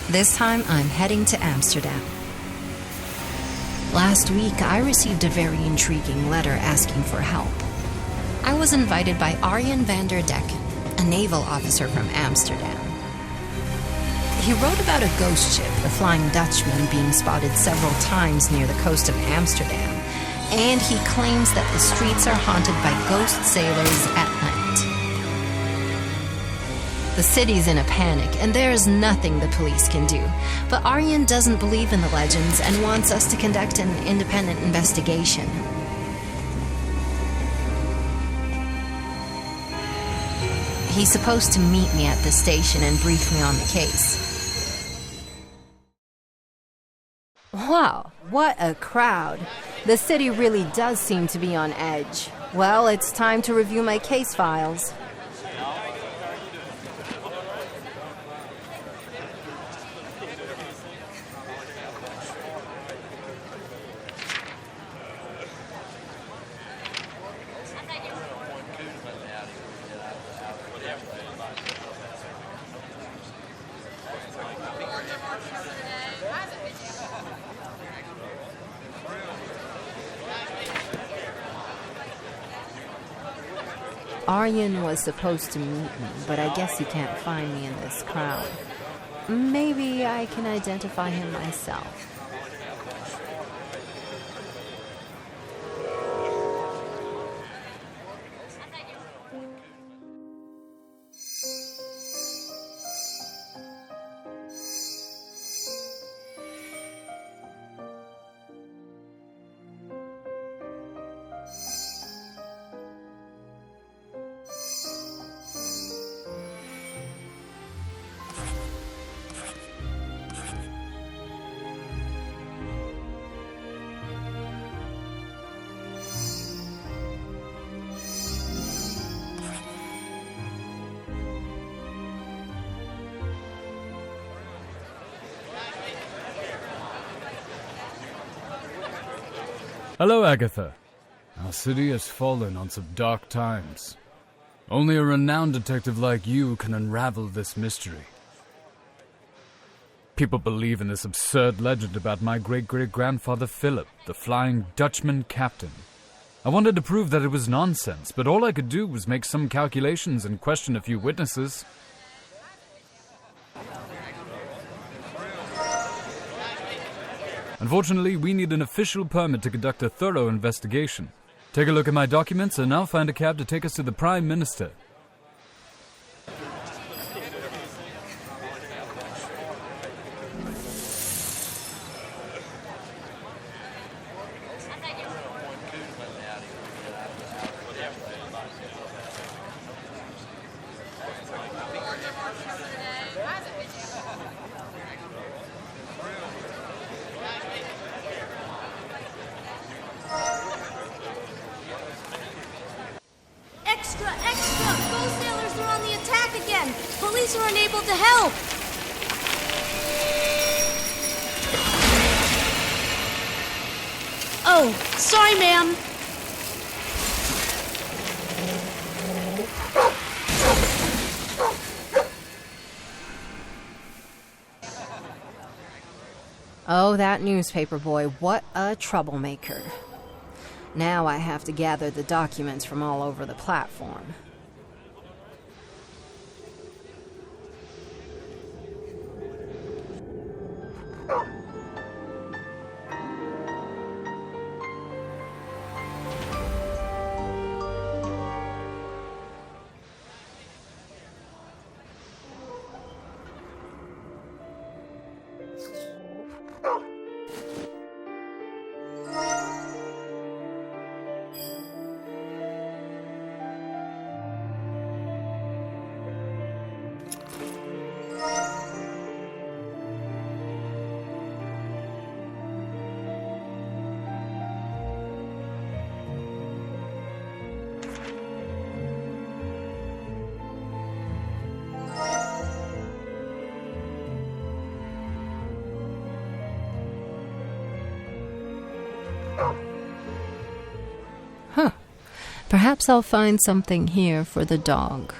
This time I'm heading to Amsterdam. Last week I received a very intriguing letter asking for help. I was invited by Arjen van der Decken, a naval officer from Amsterdam. He wrote about a ghost ship, the Flying Dutchman, being spotted several times near the coast of Amsterdam, and he claims that the streets are haunted by ghost sailors at night. The city's in a panic, and there is nothing the police can do. But Arjen doesn't believe in the legends and wants us to conduct an independent investigation. He's supposed to meet me at the station and brief me on the case. Wow, what a crowd. The city really does seem to be on edge. Well, it's time to review my case files. Arjen was supposed to meet me, but I guess he can't find me in this crowd. Maybe I can identify him myself. Hello, Agatha. Our city has fallen on some dark times. Only a renowned detective like you can unravel this mystery. People believe in this absurd legend about my great-great-grandfather Philip, the Flying Dutchman captain. I wanted to prove that it was nonsense, but all I could do was make some calculations and question a few witnesses. Unfortunately, we need an official permit to conduct a thorough investigation. Take a look at my documents and I'll find a cab to take us to the Prime Minister. Extra, extra! Ghost sailors are on the attack again! Police are unable to help! Oh, sorry, ma'am. Oh, that newspaper boy, what a troublemaker. Now I have to gather the documents from all over the platform. Huh. Perhaps I'll find something here for the dog.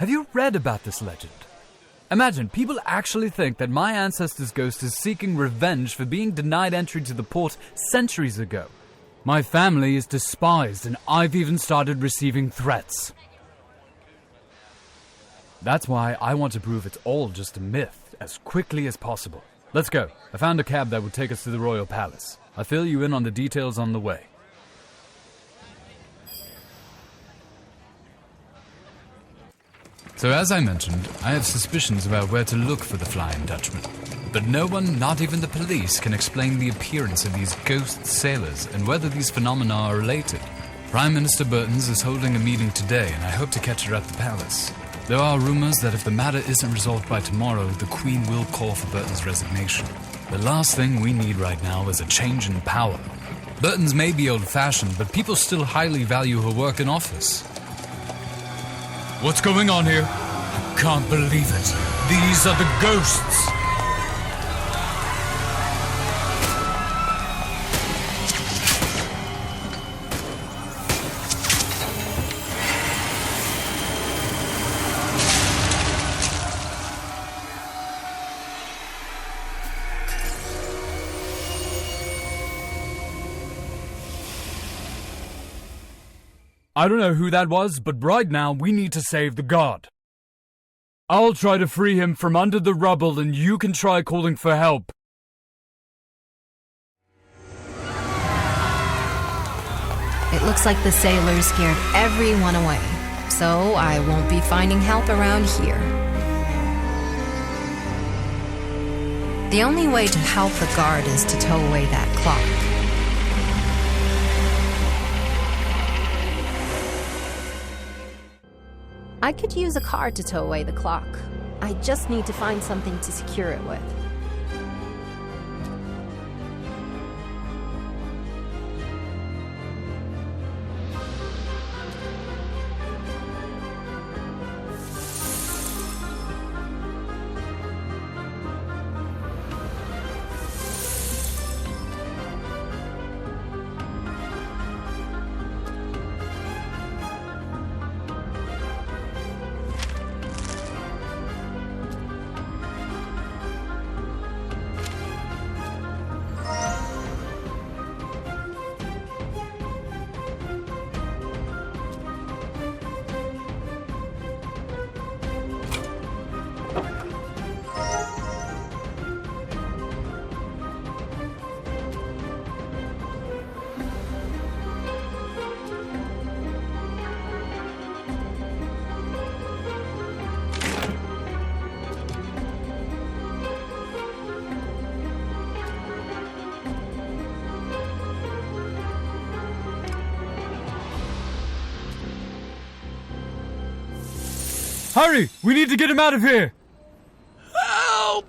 Have you read about this legend? Imagine, people actually think that my ancestor's ghost is seeking revenge for being denied entry to the port centuries ago. My family is despised, and I've even started receiving threats. That's why I want to prove it's all just a myth as quickly as possible. Let's go. I found a cab that would take us to the Royal Palace. I'll fill you in on the details on the way. So as I mentioned, I have suspicions about where to look for the Flying Dutchman. But no one, not even the police, can explain the appearance of these ghost sailors and whether these phenomena are related. Prime Minister Burtons is holding a meeting today, and I hope to catch her at the palace. There are rumors that if the matter isn't resolved by tomorrow, the Queen will call for Burton's resignation. The last thing we need right now is a change in power. Burton's may be old-fashioned, but people still highly value her work in office. What's going on here? I can't believe it. These are the ghosts! I don't know who that was, but right now we need to save the god. I'll try to free him from under the rubble, and you can try calling for help. It looks like the sailors scared everyone away, so I won't be finding help around here. The only way to help the guard is to tow away that clock. I could use a car to tow away the clock. I just need to find something to secure it with. Hurry! We need to get him out of here! Help!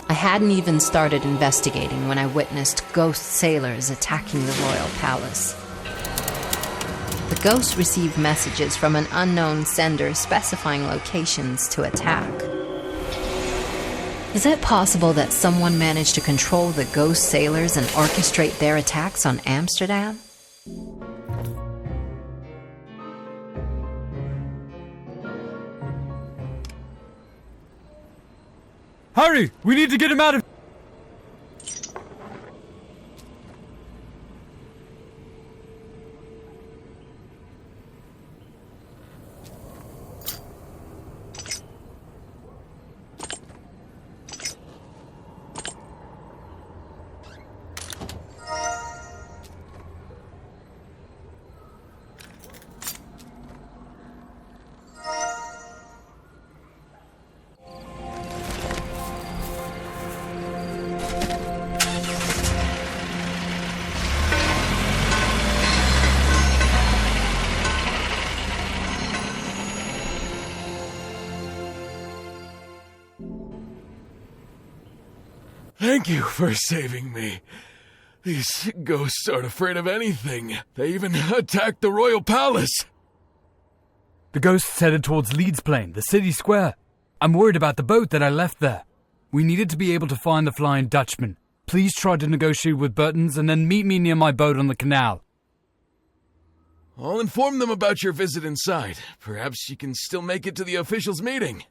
I hadn't even started investigating when I witnessed ghost sailors attacking the royal palace. The ghosts received messages from an unknown sender specifying locations to attack. Is it possible that someone managed to control the ghost sailors and orchestrate their attacks on Amsterdam? Hurry! We need to get him out of... Thank you for saving me. These ghosts aren't afraid of anything. They even attacked the royal palace. The ghosts headed towards Leeds Plain, the city square. I'm worried about the boat that I left there. We needed to be able to find the Flying Dutchman. Please try to negotiate with Burton's and then meet me near my boat on the canal. I'll inform them about your visit inside. Perhaps you can still make it to the officials' meeting.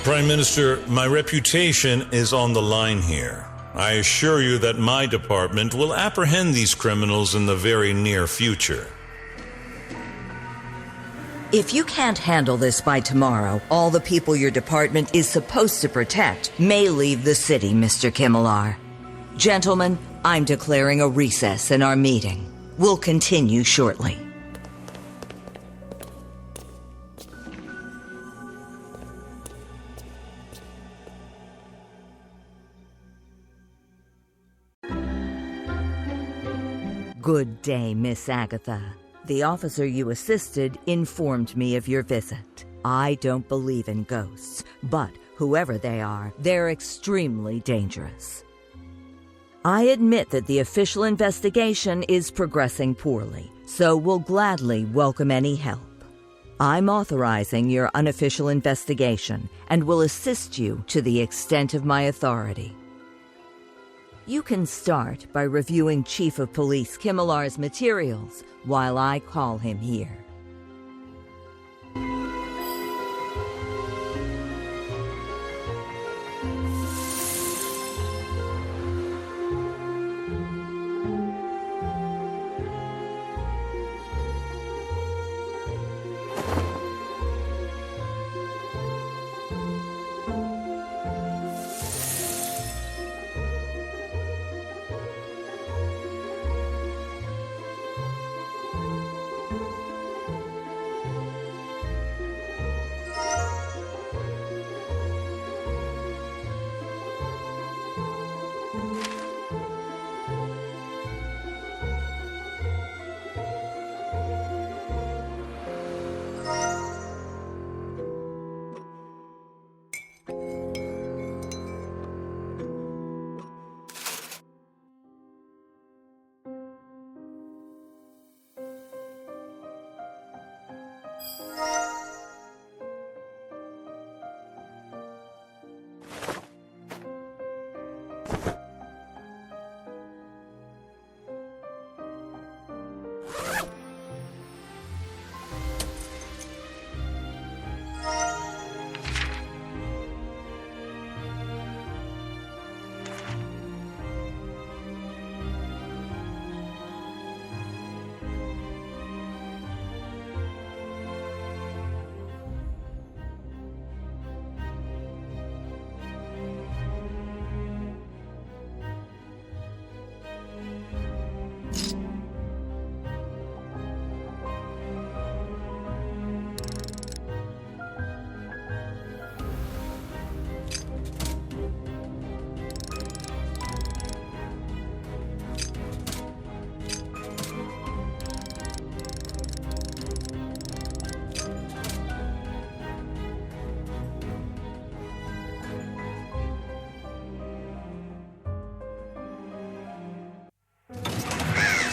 Prime Minister, my reputation is on the line here. I assure you that my department will apprehend these criminals in the very near future. If you can't handle this by tomorrow, all the people your department is supposed to protect may leave the city, Mr. Kimmelar. Gentlemen, I'm declaring a recess in our meeting. We'll continue shortly. Good day, Miss Agatha. The officer you assisted informed me of your visit. I don't believe in ghosts, but whoever they are, they're extremely dangerous. I admit that the official investigation is progressing poorly, so we'll gladly welcome any help. I'm authorizing your unofficial investigation and will assist you to the extent of my authority. You can start by reviewing Chief of Police Kimmelar's materials while I call him here.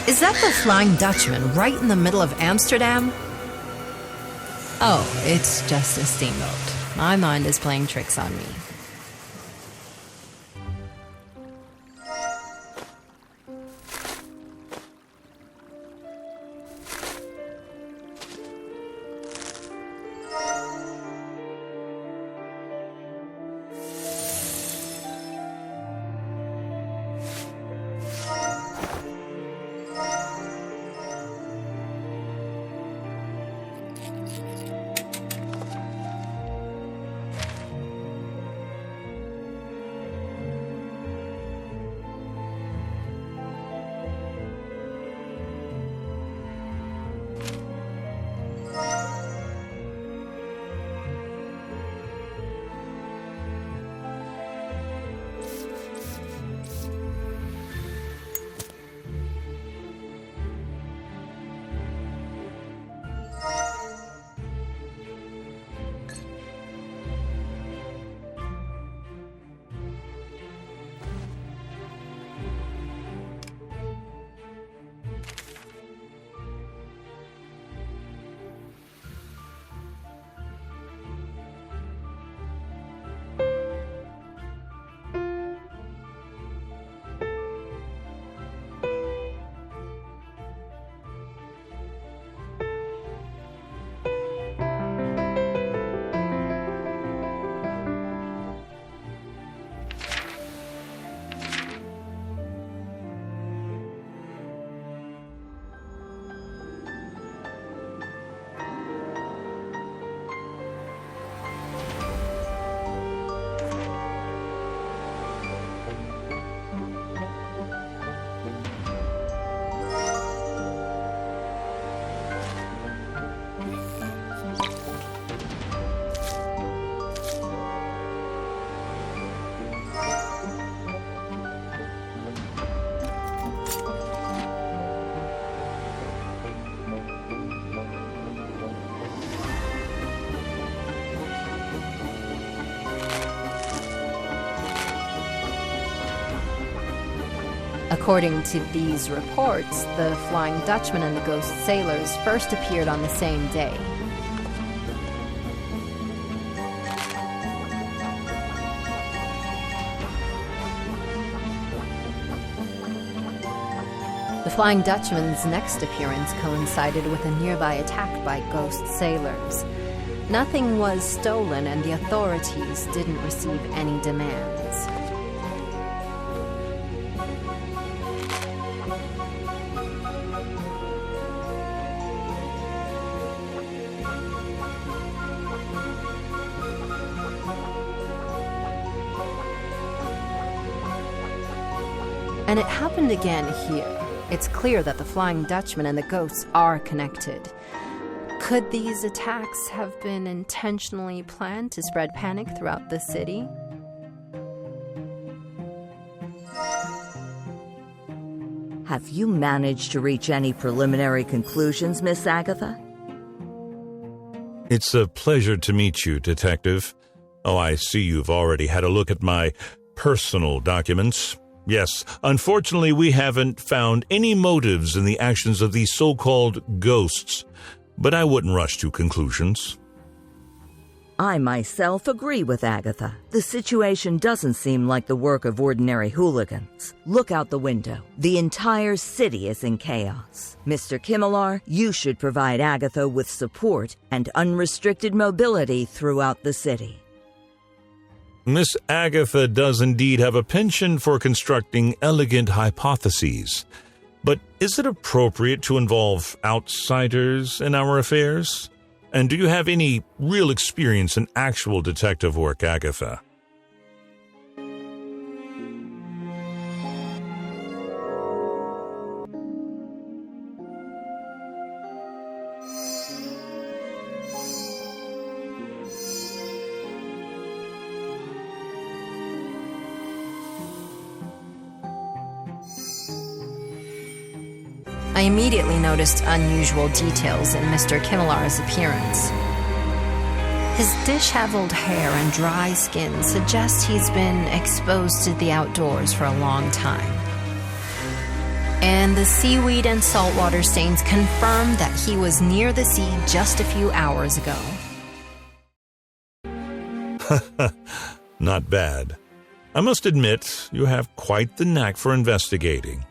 Is that the Flying Dutchman right in the middle of Amsterdam? Oh, it's just a steamboat. My mind is playing tricks on me. According to these reports, the Flying Dutchman and the Ghost Sailors first appeared on the same day. The Flying Dutchman's next appearance coincided with a nearby attack by ghost sailors. Nothing was stolen, and the authorities didn't receive any demands. And it happened again here. It's clear that the Flying Dutchman and the ghosts are connected. Could these attacks have been intentionally planned to spread panic throughout the city? Have you managed to reach any preliminary conclusions, Miss Agatha? It's a pleasure to meet you, Detective. Oh, I see you've already had a look at my personal documents. Yes, unfortunately, we haven't found any motives in the actions of these so-called ghosts, but I wouldn't rush to conclusions. I myself agree with Agatha. The situation doesn't seem like the work of ordinary hooligans. Look out the window. The entire city is in chaos. Mr. Kimmelar, you should provide Agatha with support and unrestricted mobility throughout the city. Miss Agatha does indeed have a penchant for constructing elegant hypotheses. But is it appropriate to involve outsiders in our affairs? And do you have any real experience in actual detective work, Agatha? I immediately noticed unusual details in Mr. Kimmelar's appearance. His disheveled hair and dry skin suggest he's been exposed to the outdoors for a long time. and the seaweed and saltwater stains confirm that he was near the sea just a few hours ago. Not bad. I must admit, you have quite the knack for investigating.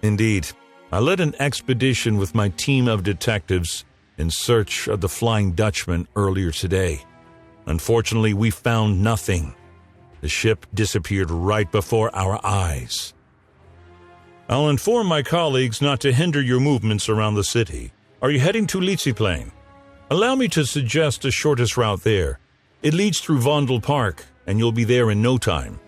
Indeed, I led an expedition with my team of detectives in search of the Flying Dutchman earlier today. Unfortunately, we found nothing. The ship disappeared right before our eyes. I'll inform my colleagues not to hinder your movements around the city. Are you heading to Letsiplein? Allow me to suggest the shortest route there. It leads through Vondel Park, and you'll be there in no time.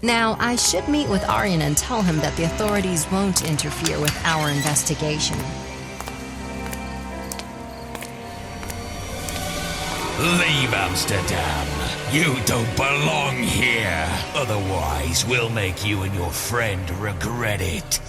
Now, I should meet with Arjen and tell him that the authorities won't interfere with our investigation. Leave Amsterdam. You don't belong here. Otherwise, we'll make you and your friend regret it.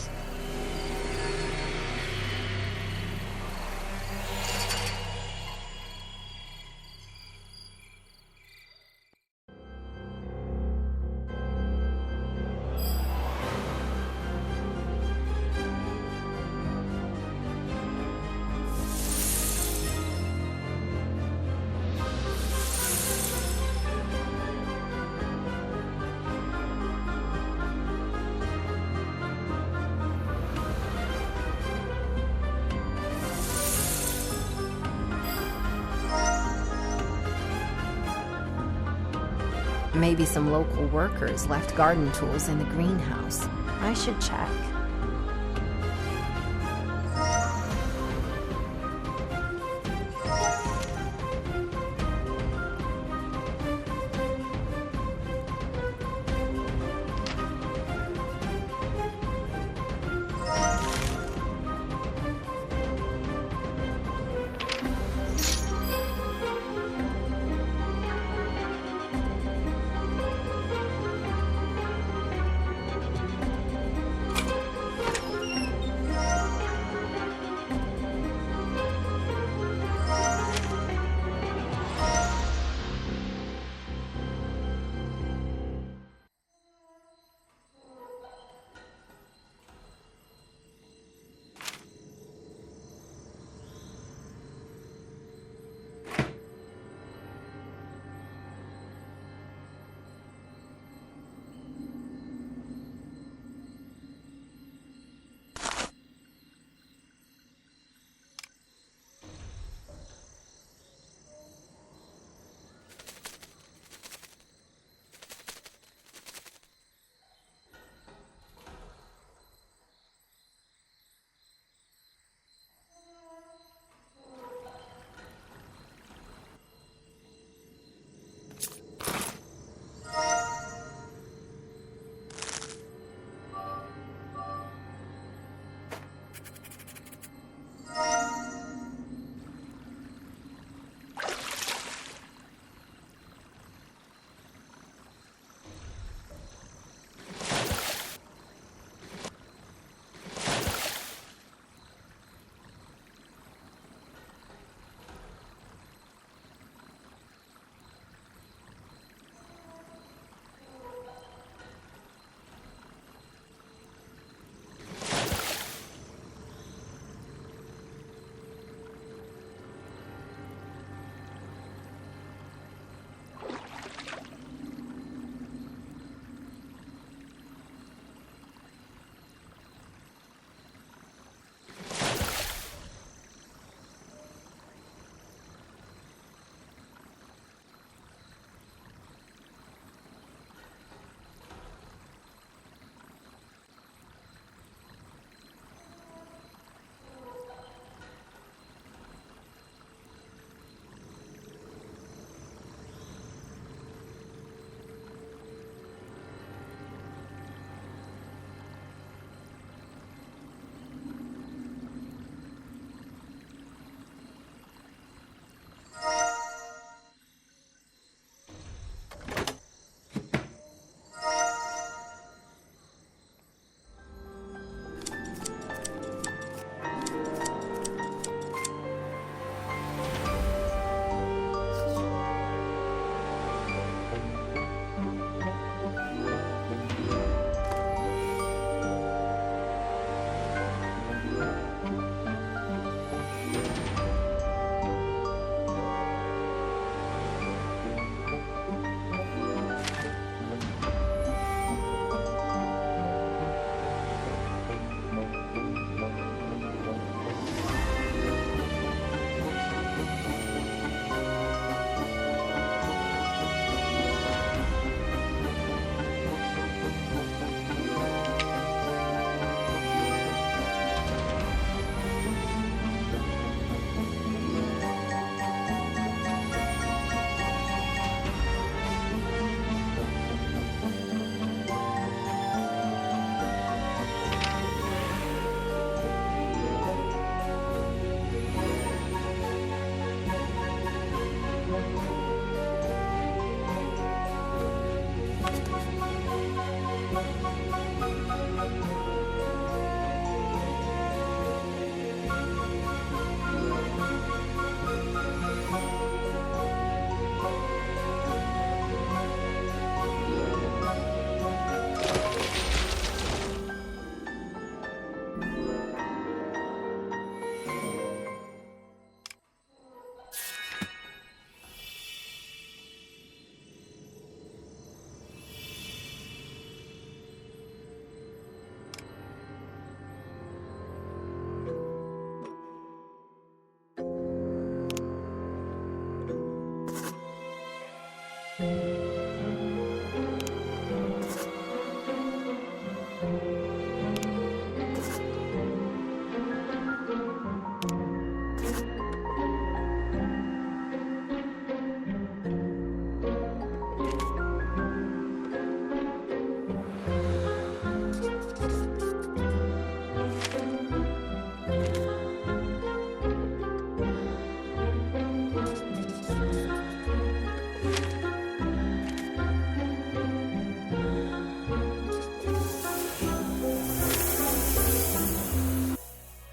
Maybe some local workers left garden tools in the greenhouse. I should check.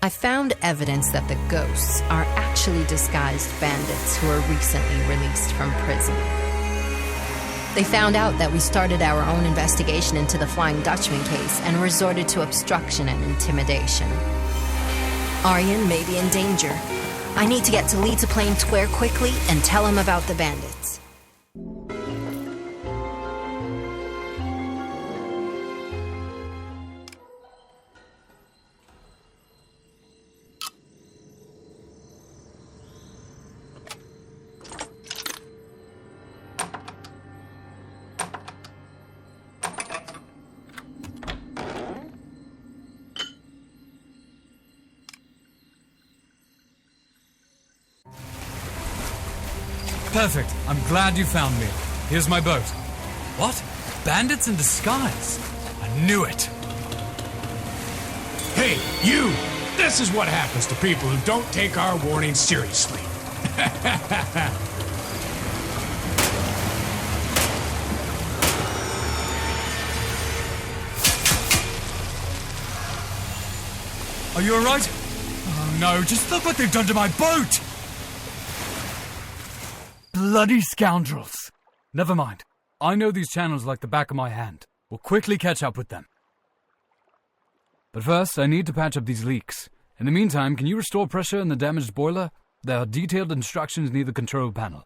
I found evidence that the ghosts are actually disguised bandits who were recently released from prison. They found out that we started our own investigation into the Flying Dutchman case and resorted to obstruction and intimidation. Arjen may be in danger. I need to get to Leeds Plain Square quickly and tell him about the bandits. Perfect. I'm glad you found me. Here's my boat. What? Bandits in disguise? I knew it. Hey, you! This is what happens to people who don't take our warning seriously. Are you alright? Oh no, just look what they've done to my boat! Bloody scoundrels! Never mind. I know these channels like the back of my hand. We'll quickly catch up with them. But first, I need to patch up these leaks. In the meantime, can you restore pressure in the damaged boiler? There are detailed instructions near the control panel.